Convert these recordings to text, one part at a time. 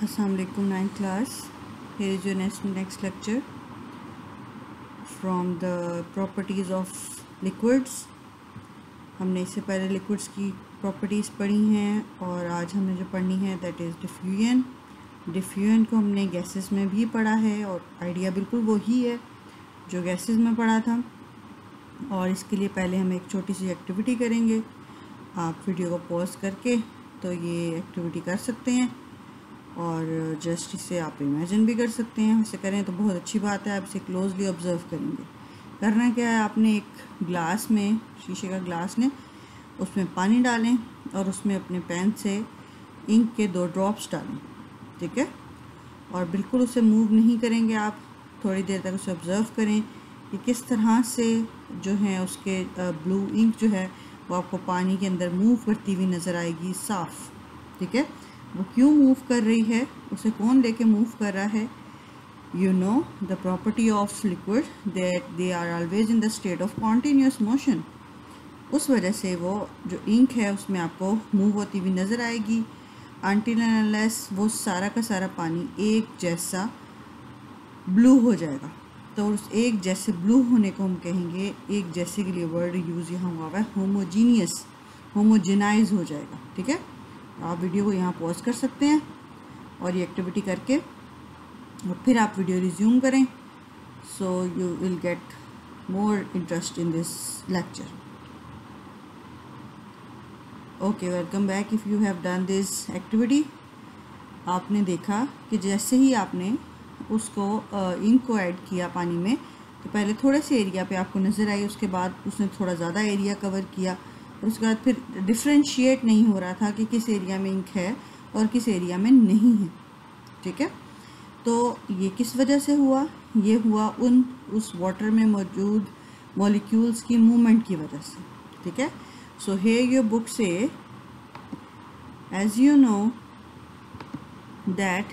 Assalamualaikum 9th class. Here is your next lecture from the properties of liquids. हमने इससे पहले liquids की properties पढ़ी हैं और आज हमने जो पढ़नी है दैट इज़ डिफ्यूजन. डिफ्यूजन को हमने गैसेस में भी पढ़ा है और आइडिया बिल्कुल वही है जो गैसेस में पढ़ा था. और इसके लिए पहले हम एक छोटी सी एक्टिविटी करेंगे. आप वीडियो को पॉज करके तो ये एक्टिविटी कर सकते हैं और जस्ट इसे आप इमेजिन भी कर सकते हैं. इसे करें तो बहुत अच्छी बात है. आप इसे क्लोजली ऑब्ज़र्व करेंगे. करना क्या है, आपने एक ग्लास में, शीशे का ग्लास लें, उसमें पानी डालें और उसमें अपने पेन से इंक के 2 ड्रॉप्स डालें. ठीक है, और बिल्कुल उसे मूव नहीं करेंगे. आप थोड़ी देर तक उसे ऑब्ज़र्व करें कि किस तरह से जो है उसके ब्लू इंक जो है वो आपको पानी के अंदर मूव करती हुई नज़र आएगी साफ़. ठीक है, वो क्यों मूव कर रही है, उसे कौन लेके मूव कर रहा है. You know the property of liquid that they are always in the state of continuous motion. उस वजह से वो जो इंक है उसमें आपको मूव होती हुई नज़र आएगी अनटिल एंड अनलेस वो सारा का सारा पानी एक जैसा ब्लू हो जाएगा. तो उस एक जैसे ब्लू होने को हम कहेंगे, एक जैसे के लिए वर्ड यूज़ यहाँ हुआ है होमोजीनियस, होमोजेनाइज हो जाएगा. ठीक है, आप वीडियो को यहाँ पॉज कर सकते हैं और ये एक्टिविटी करके और फिर आप वीडियो रिज्यूम करें. So you will get more interest in this lecture. Okay, welcome back. If you have done this activity, आपने देखा कि जैसे ही आपने उसको इंक को ऐड किया पानी में तो पहले थोड़े से एरिया पे आपको नज़र आई, उसके बाद उसने थोड़ा ज़्यादा एरिया कवर किया और उसके बाद फिर डिफ्रेंशिएट नहीं हो रहा था कि किस एरिया में इंक है और किस एरिया में नहीं है. ठीक है, तो ये किस वजह से हुआ, ये हुआ उस वाटर में मौजूद मॉलिक्यूल्स की मूवमेंट की वजह से. ठीक है, सो हियर योर बुक से as you know that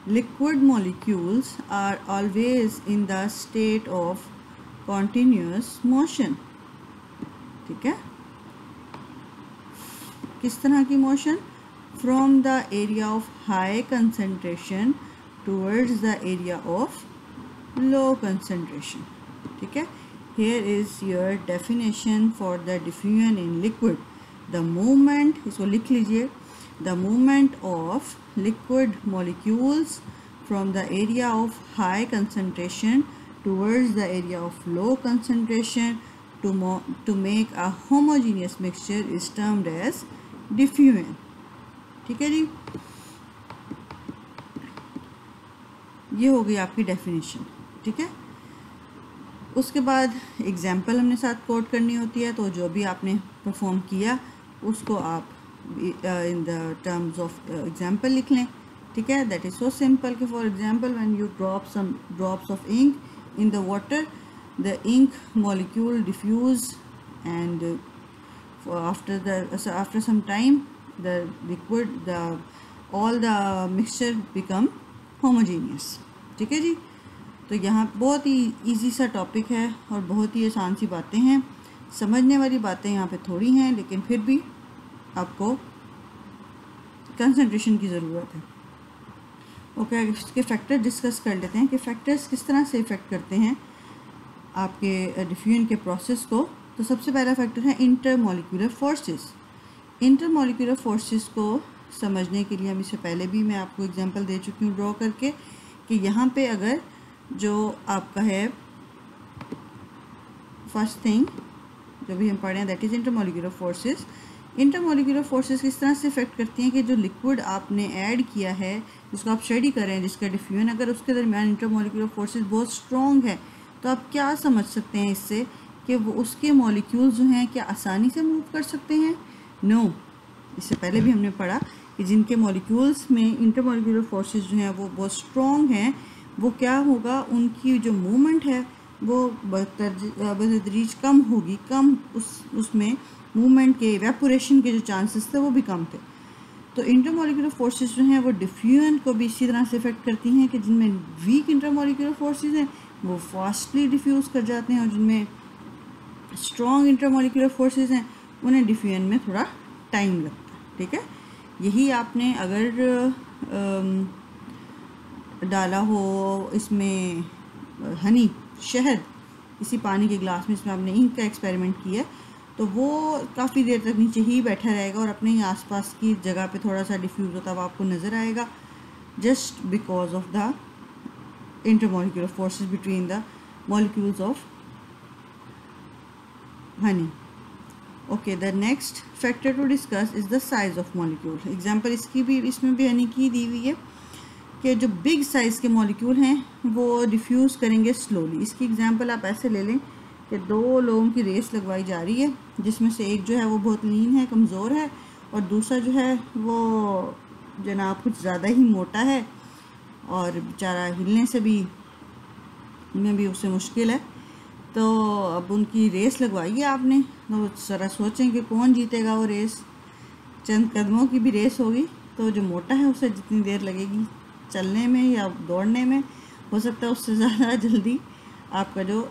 liquid molecules are always in the state of continuous motion. ठीक है, किस तरह की motion, from the area of high concentration towards the area of low concentration. ठीक है, here is your definition for the diffusion in liquid. the movement, इसको लिख लीजिए, the movement of liquid molecules from the area of high concentration towards the area of low concentration to make a homogeneous mixture is termed as diffusion. ठीक है जी, ये हो गई आपकी definition. ठीक है, उसके बाद एग्जाम्पल हमने साथ कोट करनी होती है. तो जो भी आपने परफॉर्म किया उसको आप in the terms of example लिख लें. ठीक है, that is so simple कि for example when you drop some drops of ink in the water, the ink molecule diffuse and after some time the liquid all the mixture become homogeneous. ठीक है जी, तो यहाँ बहुत ही easy सा topic है और बहुत ही आसान सी बातें हैं. समझने वाली बातें यहाँ पे थोड़ी हैं लेकिन फिर भी आपको कंसंट्रेशन की ज़रूरत है. ओके, इसके फैक्टर डिस्कस कर लेते हैं कि फैक्टर्स किस तरह से इफ़ेक्ट करते हैं आपके डिफ्यूजन के प्रोसेस को. तो सबसे पहला फैक्टर है इंटरमॉलिक्यूलर फोर्सेस. इंटरमॉलिक्यूलर फोर्सेस को समझने के लिए हम इससे पहले भी मैं आपको एग्जांपल दे चुकी हूँ ड्रॉ करके कि यहाँ पे अगर जो आपका है फर्स्ट थिंग जो भी हम पढ़े हैं that is intermolecular forces. Intermolecular forces किस तरह से इफेक्ट करती हैं कि जो लिक्विड आपने ऐड किया है, जिसको आप स्टडी कर रहे हैं, जिसका डिफ्यूजन, अगर उसके दरमियान इंटरमॉलिक्यूलर फोर्सेस बहुत स्ट्रॉन्ग है तो आप क्या समझ सकते हैं इससे कि वो उसके मॉलिक्यूल्स जो हैं क्या आसानी से मूव कर सकते हैं. नो, इससे पहले भी हमने पढ़ा कि जिनके मॉलिक्यूल्स में इंटरमॉलिक्यूलर फोर्सेस जो हैं वो बहुत स्ट्रॉन्ग हैं, वो क्या होगा, उनकी जो मूवमेंट है वो बतदरीज कम होगी. कम उसमें मूवमेंट के, इवेपोरेशन के जो चांसेस थे वो भी कम थे. तो इंटरमॉलिक्यूलर फोर्सेस जो हैं वो डिफ्यूजन को भी इसी तरह से इफेक्ट करती हैं कि जिनमें वीक इंटरमॉलिक्यूलर फोर्सेस हैं वो फास्टली डिफ्यूज़ कर जाते हैं और जिनमें स्ट्रॉन्ग इंटरमॉलिक्यूलर फोर्सेस हैं उन्हें डिफ्यूजन में थोड़ा टाइम लगता है. ठीक है, यही आपने अगर डाला हो इसमें हनी, शहद, इसी पानी के गिलास में, इसमें आपने इंक का एक्सपेरिमेंट किया, तो वो काफ़ी देर तक नीचे ही बैठा रहेगा और अपने ही आसपास की जगह पे थोड़ा सा डिफ्यूज़ होता हुआ आपको नज़र आएगा, just because of the intermolecular forces between the molecules of honey. Okay, the next factor to discuss is the size of molecule. Example इसकी भी, इसमें भी हनी की दी हुई है कि जो बिग साइज़ के मॉलिक्यूल हैं वो डिफ्यूज़ करेंगे स्लोली। इसकी एग्जांपल आप ऐसे ले लें कि दो लोगों की रेस लगवाई जा रही है, जिसमें से एक जो है वो बहुत लीन है, कमज़ोर है, और दूसरा जो है वो जनाब कुछ ज़्यादा ही मोटा है और बेचारा हिलने से भी में भी उससे मुश्किल है। तो अब उनकी रेस लगवाई है आपने, तो ज़रा सोचें कि कौन जीतेगा वो रेस। चंद कदमों की भी रेस होगी, तो जो मोटा है उसे जितनी देर लगेगी चलने में या दौड़ने में, हो सकता है उससे ज़्यादा जल्दी आपका जो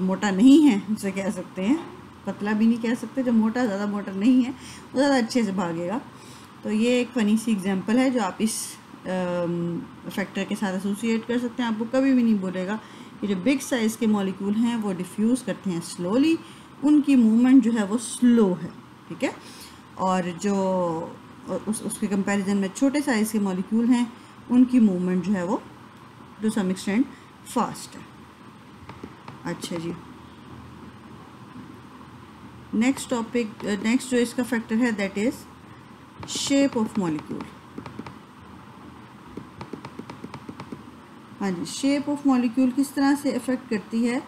मोटा नहीं है, उसे कह सकते हैं, पतला भी नहीं कह सकते, जो मोटा, ज़्यादा मोटा नहीं है, वो ज़्यादा अच्छे से भागेगा। तो ये एक फ़नी सी एग्जांपल है जो आप इस फैक्टर के साथ एसोसिएट कर सकते हैं। आपको कभी भी नहीं बोलेगा कि जो बिग साइज़ के मॉलिक्यूल हैं वो डिफ्यूज़ करते हैं स्लोली, उनकी मूवमेंट जो है वो स्लो है, ठीक है। और जो उसके कंपैरिजन में छोटे साइज़ के मॉलिक्यूल हैं उनकी मूवमेंट जो है वो टू सम एक्सटेंट फास्ट है। अच्छा जी, नेक्स्ट टॉपिक, नेक्स्ट जो इसका फैक्टर है that is shape of molecule. हाँ जी, शेप ऑफ मॉलिक्यूल किस तरह से अफेक्ट करती है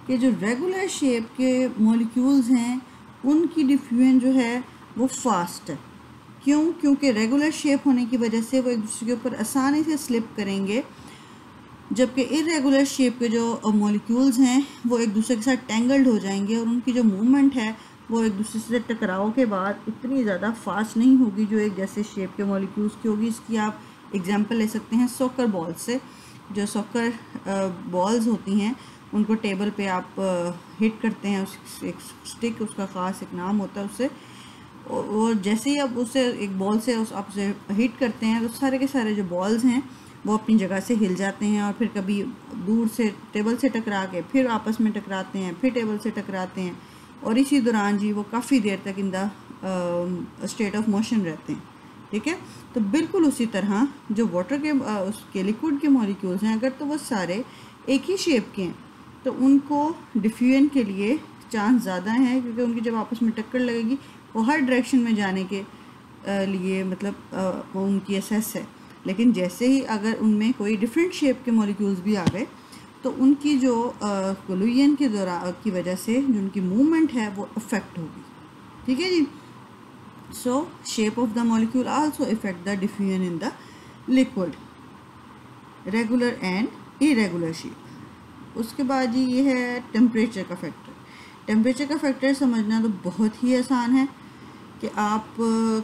कि जो रेगुलर शेप के मॉलिक्यूल्स हैं उनकी डिफ्यूजन जो है वो फास्ट है। क्यों? क्योंकि रेगुलर शेप होने की वजह से वो एक दूसरे के ऊपर आसानी से स्लिप करेंगे, जबकि इरेगुलर शेप के जो मॉलिक्यूल्स हैं वो एक दूसरे के साथ टेंगल्ड हो जाएंगे और उनकी जो मूवमेंट है वो एक दूसरे से टकराव के बाद इतनी ज़्यादा फास्ट नहीं होगी जो एक जैसे शेप के मॉलिक्यूल्स की होगी। इसकी आप एग्जांपल ले सकते हैं सॉकर बॉल से। जो सॉकर बॉल्स होती हैं उनको टेबल पे आप हिट करते हैं, उस एक स्टिक, उसका ख़ास एक नाम होता है उससे, और जैसे ही आप उसे एक बॉल से आप उसे हिट करते हैं तो सारे के सारे जो बॉल्स हैं वो अपनी जगह से हिल जाते हैं और फिर कभी दूर से टेबल से टकरा के फिर आपस में टकराते हैं, फिर टेबल से टकराते हैं, और इसी दौरान जी वो काफ़ी देर तक इन द स्टेट ऑफ मोशन रहते हैं, ठीक है। तो बिल्कुल उसी तरह जो वाटर के उसके लिक्विड के मॉलिक्यूल्स हैं, अगर तो वो सारे एक ही शेप के हैं तो उनको डिफ्यूजन के लिए चांस ज़्यादा है, क्योंकि उनकी जब आपस में टक्कर लगेगी वो हर डायरेक्शन में जाने के लिए मतलब उनकी असेस है। लेकिन जैसे ही अगर उनमें कोई डिफरेंट शेप के मॉलिक्यूल्स भी आ गए तो उनकी जो कोलिजन के दौरान की वजह से जो उनकी मूवमेंट है वो अफेक्ट होगी, ठीक है जी। So shape of the molecule also effect the diffusion in the liquid, regular and irregular shape. उसके बाद जी ये है टेम्परेचर का फैक्टर। टेम्परेचर का फैक्टर समझना तो बहुत ही आसान है कि आप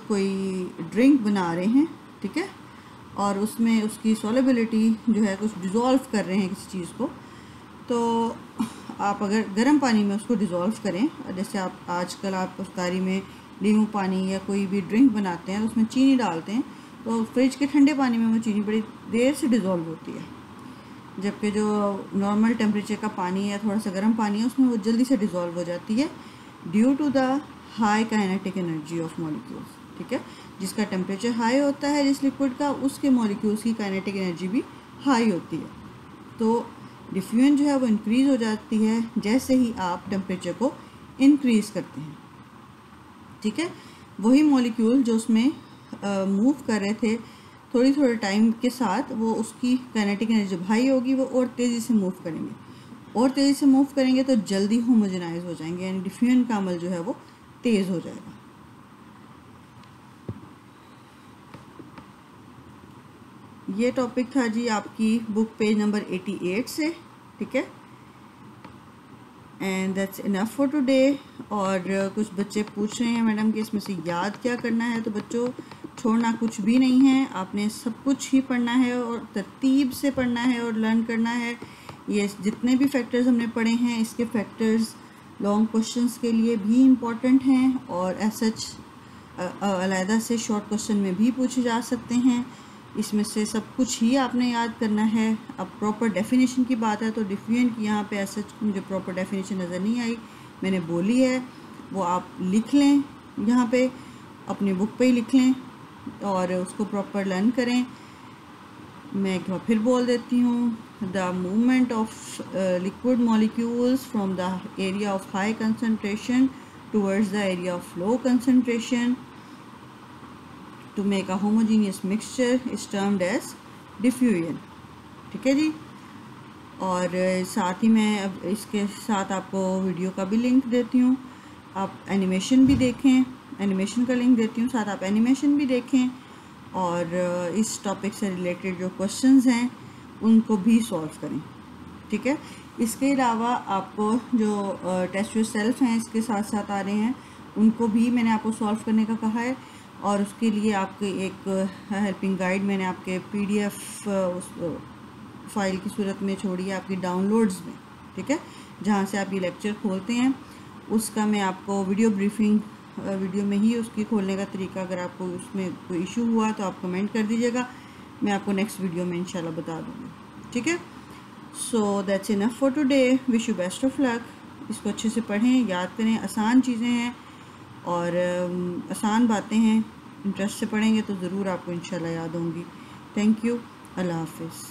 कोई ड्रिंक बना रहे हैं, ठीक है, और उसमें उसकी सॉलेबिलिटी जो है कुछ डिज़ोल्व कर रहे हैं किसी चीज़ को, तो आप अगर गर्म पानी में उसको डिज़ोल्व करें, जैसे आप आजकल आप अफ्तारी में नींबू पानी या कोई भी ड्रिंक बनाते हैं तो उसमें चीनी डालते हैं, तो फ्रिज के ठंडे पानी में वो चीनी बड़ी देर से डिज़ोल्व होती है, जबकि जो नॉर्मल टेम्परेचर का पानी है, थोड़ा सा गर्म पानी है, उसमें वो जल्दी से डिज़ोल्व हो जाती है due to the high kinetic energy of molecules, ठीक है। जिसका टेम्परेचर हाई होता है जिस लिक्विड का, उसके मॉलिक्यूल्स की काइनेटिक एनर्जी भी हाई होती है। तो डिफ्यूजन जो है वो इंक्रीज़ हो जाती है जैसे ही आप टेम्परेचर को इंक्रीज़ करते हैं, ठीक है। वही मॉलिक्यूल जो उसमें मूव कर रहे थे थोड़ी टाइम के साथ, वो उसकी काइनेटिक एनर्जी जब हाई होगी वो और तेज़ी से मूव करेंगे, और तेज़ी से मूव करेंगे तो जल्दी होमोजेनाइज हो जाएंगे, यानी डिफ्यूजन का अमल जो है वो तेज़ हो जाएगा। ये टॉपिक था जी आपकी बुक पेज नंबर 88 से, ठीक है। And that's enough for today. और कुछ बच्चे पूछ रहे हैं मैडम कि इसमें से याद क्या करना है, तो बच्चों छोड़ना कुछ भी नहीं है, आपने सब कुछ ही पढ़ना है और तरतीब से पढ़ना है और लर्न करना है। ये जितने भी फैक्टर्स हमने पढ़े हैं इसके फैक्टर्स लॉन्ग क्वेश्चंस के लिए भी इम्पॉर्टेंट हैं और एसएच अलहदा से शॉर्ट क्वेश्चन में भी पूछे जा सकते हैं। इसमें से सब कुछ ही आपने याद करना है। अब प्रॉपर डेफिनेशन की बात है तो डिफ्यूजन की यहाँ पे एसएच मुझे प्रॉपर डेफिनेशन नज़र नहीं आई, मैंने बोली है, वो आप लिख लें, यहाँ पे अपनी बुक पे ही लिख लें और उसको प्रॉपर लर्न करें। मैं एक बार फिर बोल देती हूँ, the movement of liquid molecules from the area of high concentration towards the area of low concentration to make a homogeneous mixture is termed as diffusion. ठीक है जी। और साथ ही मैं अब इसके साथ आपको वीडियो का भी लिंक देती हूँ, आप एनिमेशन भी देखें, एनिमेशन का लिंक देती हूँ, साथ आप एनिमेशन भी देखें और इस टॉपिक से रिलेटेड जो क्वेश्चंस हैं उनको भी सॉल्व करें। ठीक है। इसके अलावा आपको जो टेस्ट योर सेल्फ हैं इसके साथ साथ आ रहे हैं, उनको भी मैंने आपको सॉल्व करने का कहा है और उसके लिए आपके एक हेल्पिंग गाइड मैंने आपके PDF उस फाइल की सूरत में छोड़ी है आपकी डाउनलोड्स में। ठीक है, जहाँ से आप ये लेक्चर खोलते हैं उसका मैं आपको वीडियो ब्रीफिंग वीडियो में ही उसकी खोलने का तरीका, अगर आपको उसमें कोई इशू हुआ तो आप कमेंट कर दीजिएगा, मैं आपको नेक्स्ट वीडियो में इंशाल्लाह बता दूँगी। ठीक है। So that's enough for today, wish you best of luck. इसको अच्छे से पढ़ें, याद करें, आसान चीज़ें हैं और आसान बातें हैं, इंटरेस्ट से पढ़ेंगे तो ज़रूर आपको इंशाल्लाह याद होंगी। थैंक यू, अल्लाह हाफिज़।